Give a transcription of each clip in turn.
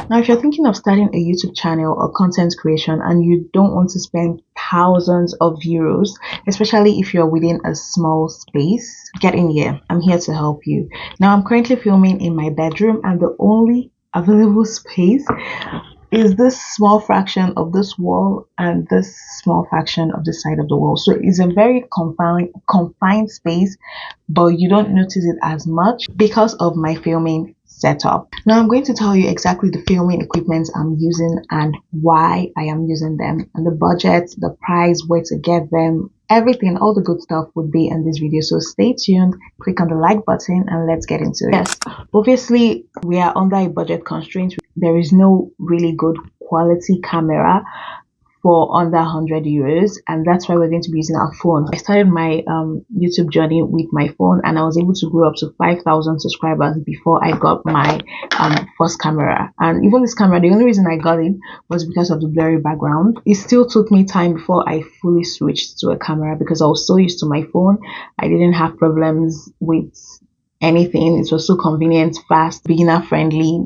Now, if you're thinking of starting a YouTube channel or content creation and you don't want to spend thousands of euros, especially if you're within a small space, get in here. I'm here to help you. Now, I'm currently filming in my bedroom, and the only available space is this small fraction of this wall and this small fraction of the side of the wall. So it's a very confined space, but you don't notice it as much because of my filming setup. Now I'm going to tell you exactly the filming equipment I'm using and why I am using them, and the budget, the price, where to get them, everything, all the good stuff would be in this video. So stay tuned, click on the like button, and let's get into it. Yes, obviously we are under a budget constraint. There is no really good quality camera for under 100 euros, and that's why we're going to be using our phone. I started my YouTube journey with my phone, and I was able to grow up to 5,000 subscribers before I got my first camera. And even this camera, the only reason I got it was because of the blurry background. It still took me time before I fully switched to a camera because I was so used to my phone. I didn't have problems with anything. It was so convenient, fast, beginner friendly.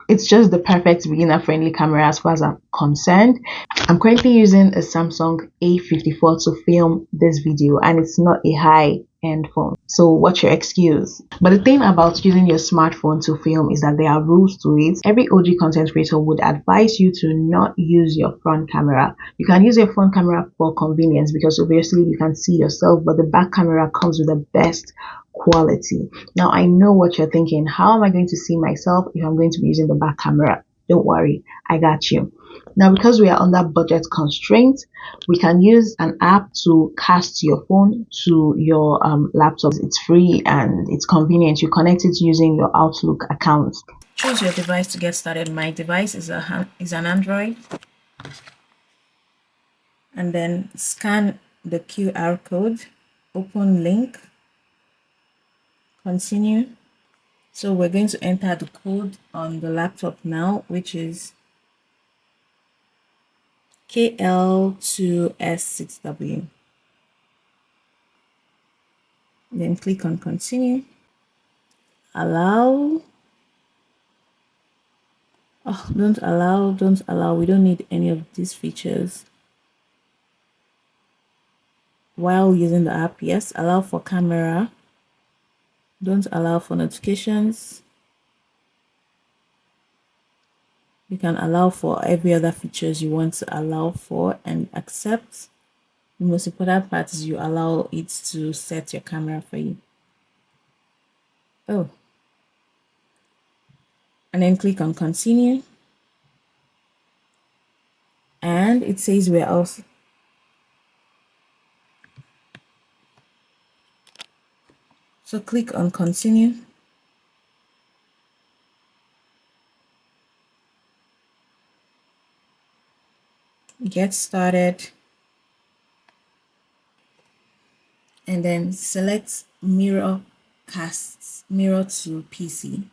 It's just the perfect beginner friendly camera as far as I'm concerned. I'm currently using a Samsung A54 to film this video, and it's not a high end phone, so what's your excuse? But the thing about using your smartphone to film is that there are rules to it. Every OG content creator would advise you to not use your front camera. You can use your front camera for convenience because obviously you can see yourself, but the back camera comes with the best quality. Now I know what you're thinking, how am I going to see myself if I'm going to be using the back camera? Don't worry, I got you. Now, because we are under budget constraints, we can use an app to cast your phone to your laptop. It's free and it's convenient. You connect it using your Outlook account. Choose your device to get started. My device is an Android. And then scan the QR code, open link, continue. So we're going to enter the code on the laptop now, which is KL2S6W. Then click on continue. Allow. Oh, don't allow. We don't need any of these features. While using the app, yes, allow for camera. Don't allow for notifications. You can allow for every other features you want to allow for and accept. The most important part is you allow it to set your camera for you. Oh. And then click on continue. And it says we're also so click on continue. Get started. And then select mirror casts, mirror to PC.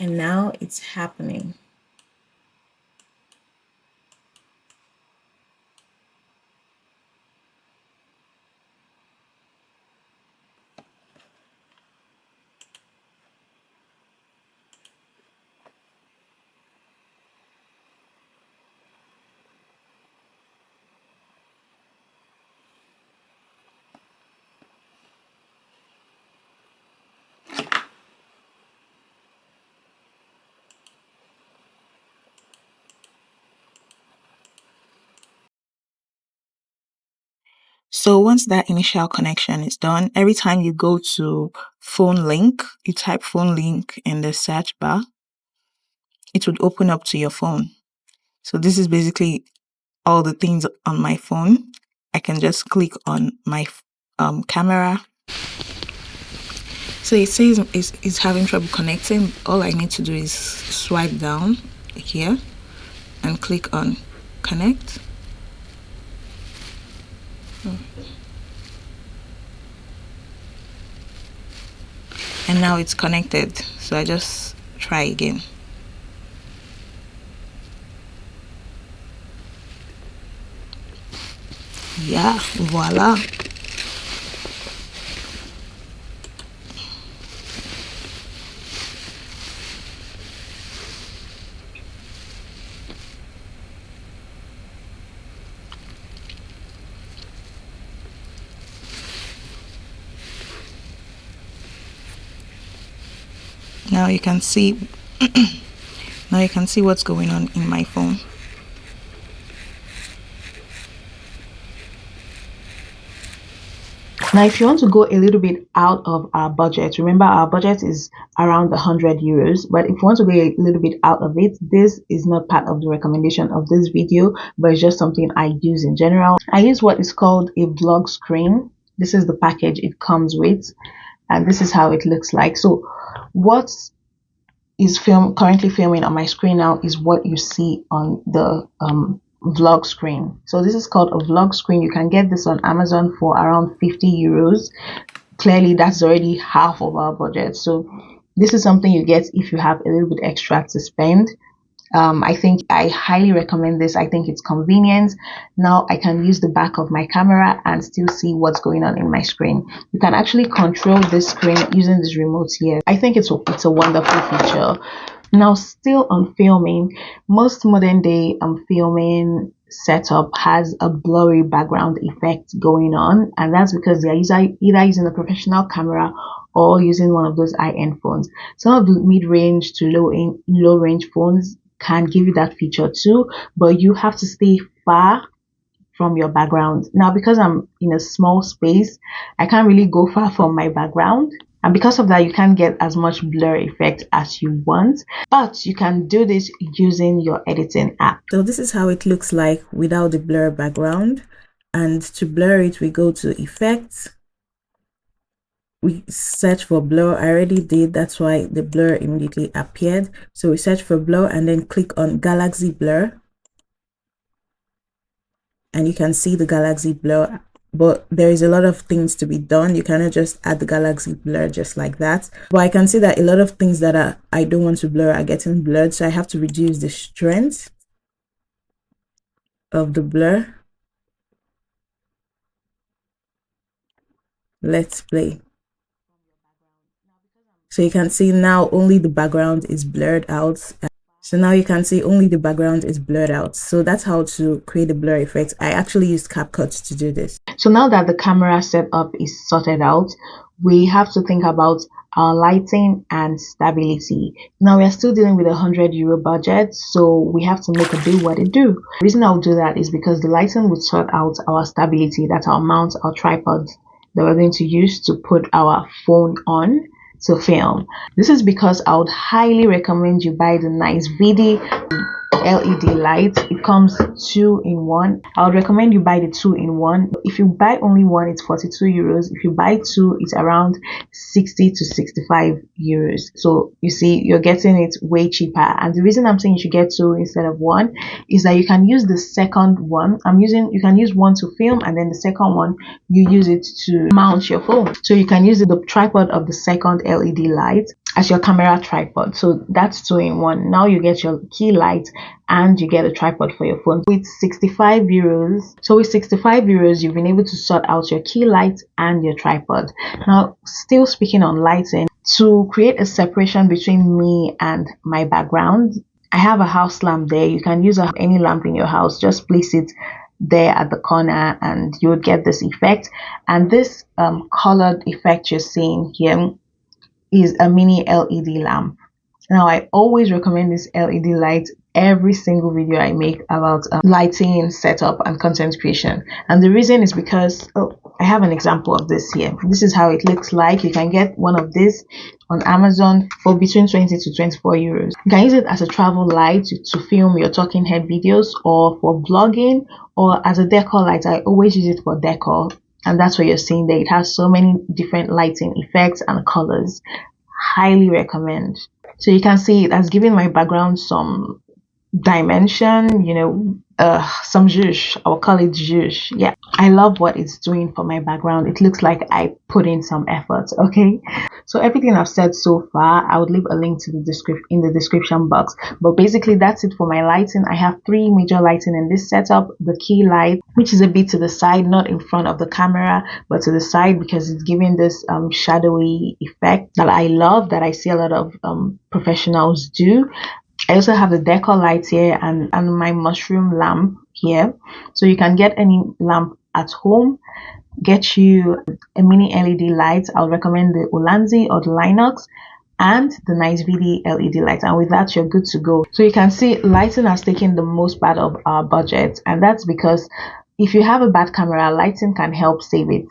And now it's happening. So once that initial connection is done, every time you go to phone link, you type phone link in the search bar, it would open up to your phone. So this is basically all the things on my phone. I can just click on my camera. So it says it's having trouble connecting. All I need to do is swipe down here and click on connect. And now it's connected. So I just try again. Yeah, voila. Now you can see now you can see what's going on in my phone. Now, if you want to go a little bit out of our budget, remember our budget is around 100 euros. But if you want to go a little bit out of it, this is not part of the recommendation of this video, but it's just something I use in general. I use what is called a vlog screen. This is the package it comes with, and this is how it looks like. So what is currently filming on my screen now is what you see on the vlog screen. So this is called a vlog screen. You can get this on Amazon for around 50 euros. Clearly that's already half of our budget, so this is something you get if you have a little bit extra to spend. I think I highly recommend this. I think it's convenient. Now I can use the back of my camera and still see what's going on in my screen. You can actually control this screen using this remote here. I think it's a wonderful feature. Now, still on filming, most modern day filming setup has a blurry background effect going on, and that's because they're either using a professional camera or using one of those high-end phones. Some of the mid-range to low-range phones can give you that feature too, but you have to stay far from your background. Now, because I'm in a small space, I can't really go far from my background. And because of that, you can't get as much blur effect as you want, but you can do this using your editing app. So this is how it looks like without the blur background. And to blur it, we go to Effects. We search for blur. I already did, that's why the blur immediately appeared. So we search for blur and then click on Galaxy Blur. And you can see the Galaxy Blur, but there is a lot of things to be done. You cannot just add the Galaxy Blur just like that. But I can see that a lot of things that I don't want to blur are getting blurred, so I have to reduce the strength of the blur. Let's play. So you can see now only the background is blurred out. So now you can see only the background is blurred out. So that's how to create a blur effect. I actually used CapCut to do this. So now that the camera setup is sorted out, we have to think about our lighting and stability. Now we are still dealing with a 100 euro budget, so we have to make it do what it do. The reason I'll do that is because the lighting would sort out our stability, that's our mount, our tripod that we're going to use to put our phone on to film. This is because I would highly recommend you buy the nice VD LED light. It comes 2-in-1. I would recommend you buy the 2-in-1. If you buy only one, it's 42 euros. If you buy two, it's around 60 to 65 euros. So you see, you're getting it way cheaper. And the reason I'm saying you should get two instead of one is that you can use the second one. You can use one to film, and then the second one you use it to mount your phone. So you can use the tripod of the second LED light as your camera tripod. So that's 2-in-1. Now you get your key light and you get a tripod for your phone with 65 euros. So with 65 euros, you've been able to sort out your key light and your tripod. Now, still speaking on lighting, to create a separation between me and my background, I have a house lamp there. You can use any lamp in your house, just place it there at the corner and you would get this effect. And this colored effect you're seeing here is a mini LED lamp. Now, I always recommend this LED light every single video I make about lighting, setup, and content creation. And the reason is because, I have an example of this here. This is how it looks like. You can get one of this on Amazon for between 20 to 24 euros. You can use it as a travel light to film your talking head videos, or for vlogging, or as a decor light. I always use it for decor. And that's what you're seeing there. It has so many different lighting effects and colors. Highly recommend. So you can see it has given my background some dimension, some zhuzh. I'll call it zhuzh. Yeah, I love what it's doing for my background. It looks like I put in some effort. Okay, so everything I've said so far, I would leave a link to in the description box. But basically, that's it for my lighting. I have 3 major lighting in this setup. The key light, which is a bit to the side, not in front of the camera, but to the side, because it's giving this shadowy effect that I love, that I see a lot of professionals do. I also have the decor light here and my mushroom lamp here. So you can get any lamp at home, get you a mini LED light. I'll recommend the Ulanzi or the Linux. and the nice VD LED light, and with that you're good to go. So you can see lighting has taken the most part of our budget, and that's because if you have a bad camera, lighting can help save it.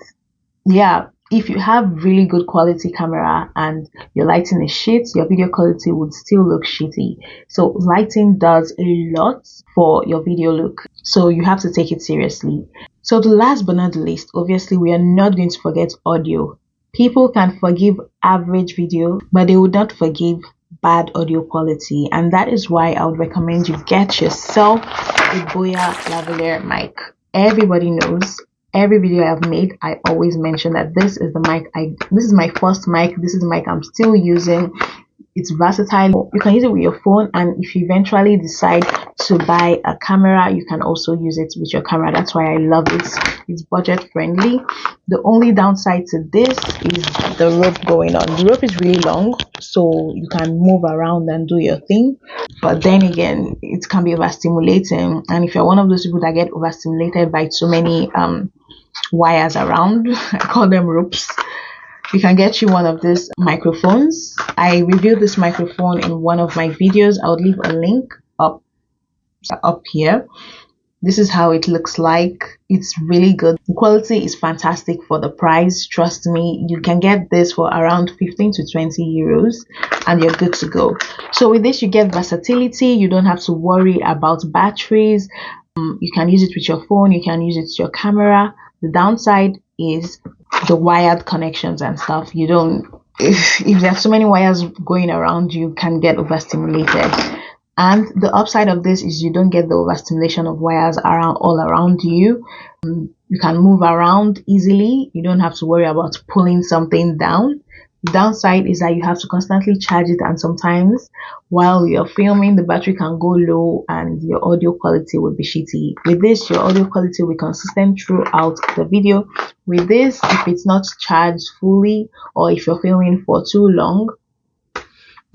Yeah, if you have really good quality camera and your lighting is shit, your video quality would still look shitty. So lighting does a lot for your video look, so you have to take it seriously. So the last but not the least, obviously we are not going to forget audio. People can forgive average video, but they would not forgive bad audio quality, and that is why I would recommend you get yourself a Boya lavalier mic. Everybody knows, every video I've made, I always mention that this is the mic this is my first mic, this is the mic I'm still using. It's versatile. You can use it with your phone, and if you eventually decide to buy a camera, you can also use it with your camera. That's why I love it. It's budget friendly. The only downside to this is the rope going on. The rope is really long, so you can move around and do your thing, but then again, it can be overstimulating, and if you're one of those people that get overstimulated by too many wires around, I call them ropes, we can get you one of these microphones. I reviewed this microphone in one of my videos. I'll leave a link up here. This is how it looks like. It's really good. The quality is fantastic for the price. Trust me, you can get this for around 15 to 20 euros and you're good to go. So with this, you get versatility. You don't have to worry about batteries. You can use it with your phone. You can use it with your camera. The downside is the wired connections and stuff. You don't, if there's so many wires going around, you can get overstimulated. And the upside of this is you don't get the overstimulation of wires around all around you. You can move around easily. You don't have to worry about pulling something down. The downside is that you have to constantly charge it, and sometimes while you're filming, the battery can go low and your audio quality will be shitty. With this, your audio quality will be consistent throughout the video. With this, if it's not charged fully or if you're filming for too long,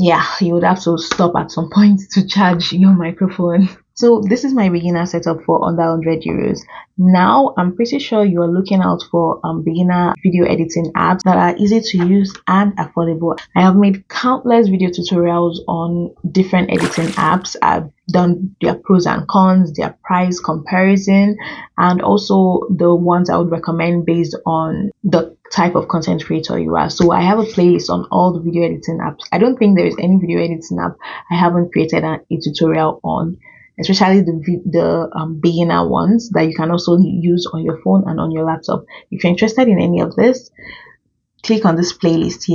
yeah, you would have to stop at some point to charge your microphone. So this is my beginner setup for under 100 euros. Now I'm pretty sure you are looking out for beginner video editing apps that are easy to use and affordable. I have made countless video tutorials on different editing apps. I've done their pros and cons, their price comparison, and also the ones I would recommend based on the type of content creator you are. So I have a playlist on all the video editing apps. I don't think there is any video editing app I haven't created a tutorial on, especially the beginner ones that you can also use on your phone and on your laptop. If you're interested in any of this, click on this playlist here.